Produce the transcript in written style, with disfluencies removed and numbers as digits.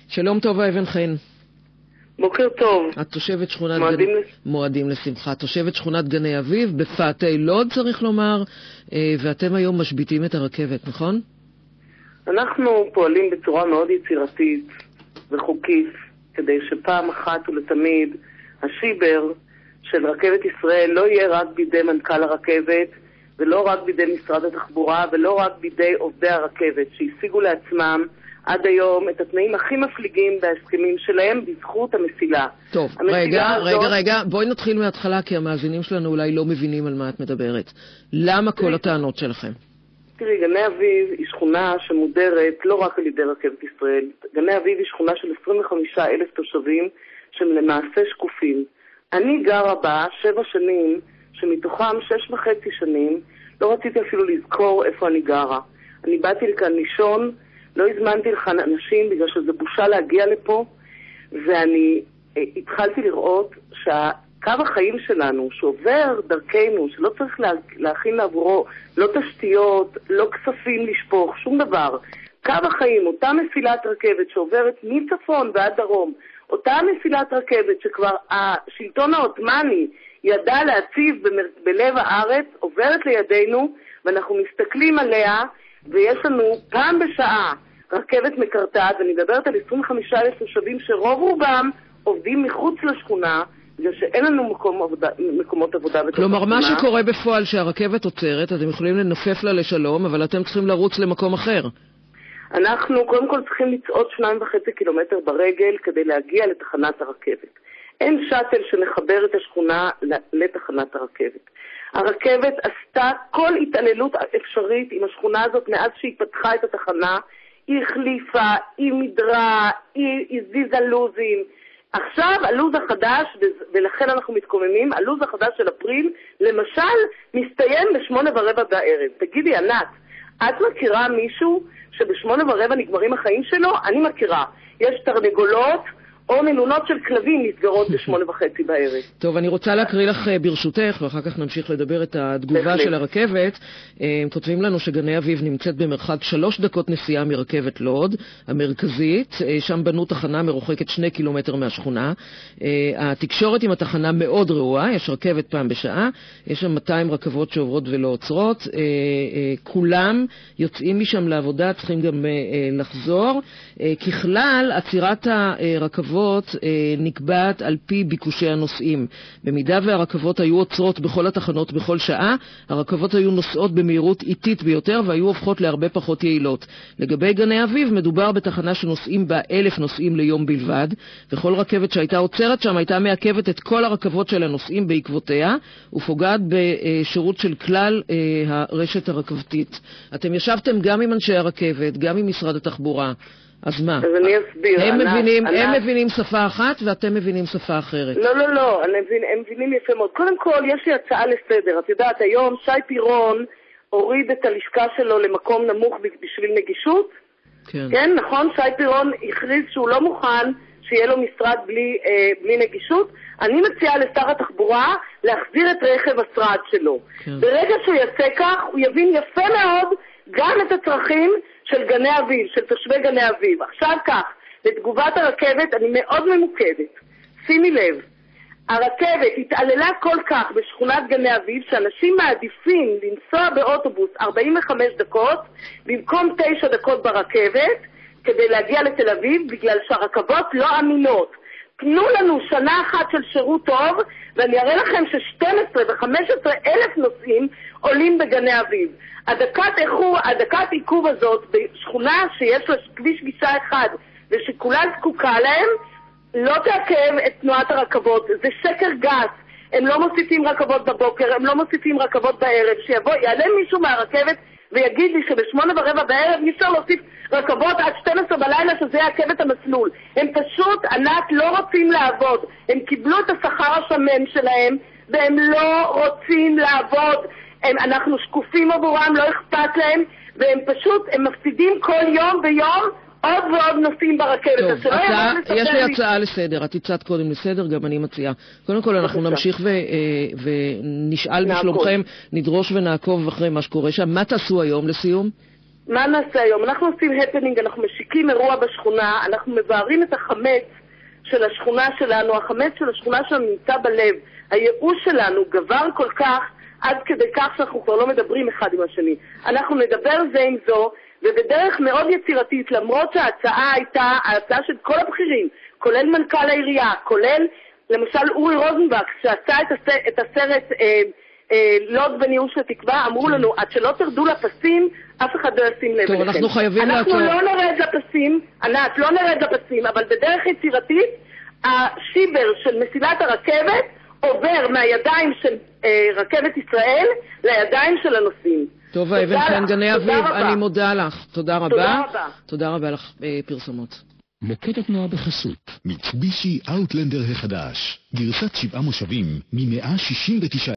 שלום טובה אבן חן. בוקר טוב. את תושבת שכונת מועדים לשמחה. תושבת שכונת גני אביב, בפאתי לוד צריך לומר, ואתם היום משביתים את הרכבת, נכון? אנחנו פועלים בצורה מאוד יצירתית וחוקית, כדי שפעם אחת ולתמיד השיבר של רכבת ישראל לא יהיה רק בידי מנכ"ל הרכבת, ולא רק בידי משרד התחבורה, ולא רק בידי עובדי הרכבת, שהשיגו לעצמם עד היום את התנאים הכי מפליגים בהסכמים שלהם בזכות המסילה. טוב, רגע, בואי נתחיל מההתחלה, כי המאזינים שלנו אולי לא מבינים על מה את מדברת. למה כל הטענות שלכם? תראי, גני אביב היא שכונה שמודרת לא רק על ידי רכבת ישראל. גני אביב היא שכונה של 25,000 תושבים שהם למעשה שקופים. אני גרה בה 7 שנים, שמתוכם 6.5 שנים, לא רציתי אפילו לזכור איפה אני גרה. אני באתי לכאן לישון, לא הזמנתי לכאן אנשים בגלל שזה בושה להגיע לפה, ואני התחלתי לראות שהקו החיים שלנו, שעובר דרכנו, שלא צריך להכין לעבורו, לא תשתיות, לא כספים לשפוך, שום דבר. קו החיים, אותה מסילת רכבת שעוברת מצפון ועד דרום, אותה מסילת רכבת שכבר השלטון העות'מאני ידע להציב בלב הארץ, עוברת לידינו, ואנחנו מסתכלים עליה, ויש לנו פעם בשעה רכבת מקרטעת, ואני מדברת על 25,000 תושבים שרוב רובם עובדים מחוץ לשכונה, בגלל שאין לנו מקומות עבודה. כלומר, מה שקורה בפועל שהרכבת עוצרת, אתם יכולים לנופף לה לשלום, אבל אתם צריכים לרוץ למקום אחר. אנחנו קודם כל צריכים לצעוד 2.5 קילומטר ברגל כדי להגיע לתחנת הרכבת. אין שטל שמחבר את השכונה לתחנת הרכבת. הרכבת עשתה כל התעללות אפשרית עם השכונה הזאת מאז שהיא פתחה את התחנה. היא החליפה, היא מדרה, היא הזיזה לוזים. עכשיו הלוז החדש, ולכן אנחנו מתקוממים, הלוז החדש של אפריל, למשל, מסתיים ב8:15 בערב. תגידי, ענת, את מכירה מישהו שב8:15 נגמרים החיים שלו? אני מכירה. יש תרנגולות או מלונות של כלבים נסגרות ב8:30 בערב. טוב, אני רוצה להקריא לך ברשותך, ואחר כך נמשיך לדבר את התגובה של הרכבת. הם כותבים לנו שגני אביב נמצאת במרחק 3 דקות נסיעה מרכבת לוד, המרכזית. שם בנו תחנה מרוחקת 2 קילומטר מהשכונה. התקשורת עם התחנה מאוד רעועה, יש רכבת פעם בשעה, יש שם 200 רכבות שעוברות ולא עוצרות. כולם יוצאים משם לעבודה, צריכים גם לחזור. ככלל, עצירת הרכבות נקבעת על פי ביקושי הנוסעים. במידה והרכבות היו עוצרות בכל התחנות בכל שעה, הרכבות היו נוסעות במהירות איטית ביותר והיו הופכות להרבה פחות יעילות. לגבי גני אביב, מדובר בתחנה שנוסעים בה 1,000 נוסעים ליום בלבד, וכל רכבת שהייתה עוצרת שם הייתה מעכבת את כל הרכבות של הנוסעים בעקבותיה, ופוגעת בשירות של כלל הרשת הרכבתית. אתם ישבתם גם עם אנשי הרכבת, גם עם משרד התחבורה. אז מה? אז אני אסביר. הם מבינים שפה אחת ואתם מבינים שפה אחרת. לא, הם מבינים יפה מאוד. קודם כל, יש לי הצעה לסדר. את יודעת, היום שי פירון הוריד את הלשכה שלו למקום נמוך בשביל נגישות. כן, נכון? שי פירון הכריז שהוא לא מוכן שיהיה לו משרד בלי נגישות. אני מציעה לשר התחבורה להחזיר את רכב השרד שלו. ברגע שהוא יעשה כך, הוא יבין יפה מאוד גם את הצרכים של גני אביב, של תושבי גני אביב. עכשיו כך, לתגובת הרכבת אני מאוד ממוקדת. שימי לב, הרכבת התעללה כל כך בשכונת גני אביב, שאנשים מעדיפים לנסוע באוטובוס 45 דקות, במקום 9 דקות ברכבת, כדי להגיע לתל אביב, בגלל שהרכבות לא אמינות. תנו לנו שנה אחת של שירות טוב, ואני אראה לכם ש12 ו-15 אלף נוסעים עולים בגני אביב. הדקת עיכוב הזאת בשכונה שיש לה כביש גישה אחד ושכולה זקוקה להם, לא תעכב את תנועת הרכבות. זה שקר גס. הם לא מוסיפים רכבות בבוקר, הם לא מוסיפים רכבות בערב. יעלה מישהו מהרכבת ויגיד לי שב8:15 בערב אי אפשר להוסיף רכבות עד 12 בלילה שזה יעכב את המסלול. הם פשוט, ענת, לא רוצים לעבוד. הם קיבלו את השכר השמן שלהם והם לא רוצים לעבוד. אנחנו שקופים עבורם, לא אכפת להם, והם פשוט, הם מפסידים כל יום ויום עוד ועוד נוסעים ברכבת. טוב, יש לי הצעה לסדר. את הצעת קודם לסדר, גם אני מציעה. קודם כל אנחנו נמשיך ונשאל בשלומכם, נדרוש ונעקוב אחרי מה שקורה שם. מה תעשו היום לסיום? מה נעשה היום? אנחנו עושים הפנינג, אנחנו משיקים אירוע בשכונה, אנחנו מבארים את החמץ של השכונה שלנו, החמץ של השכונה שלנו נמצא בלב. הייאוש שלנו גבר כל כך, עד כדי כך שאנחנו כבר לא מדברים אחד עם השני. אנחנו נדבר זה עם זו, ובדרך מאוד יצירתית, למרות שההצעה הייתה, ההצעה של כל הבכירים, כולל מנכ"ל העירייה, כולל למשל אורי רוזנבק, שעשה את הסרט לוד בניהוש התקווה, אמרו לנו, עד שלא תרדו לפסים, אף אחד לא ישים לב. טוב, אנחנו חייבים אנחנו לא נרד לפסים, ענת, לא נרד לפסים, אבל בדרך יצירתית, השיבר של מסילת הרכבת עובר מהידיים של רכבת ישראל לידיים של הנוסעים. טוב, אבן חן גני אביב, אני מודה לך. תודה רבה. תודה רבה לך, פרסומות. מוקד התנועה בחסות מיצובישי אאוטלנדר החדש, גרסת 7 מושבים מ-169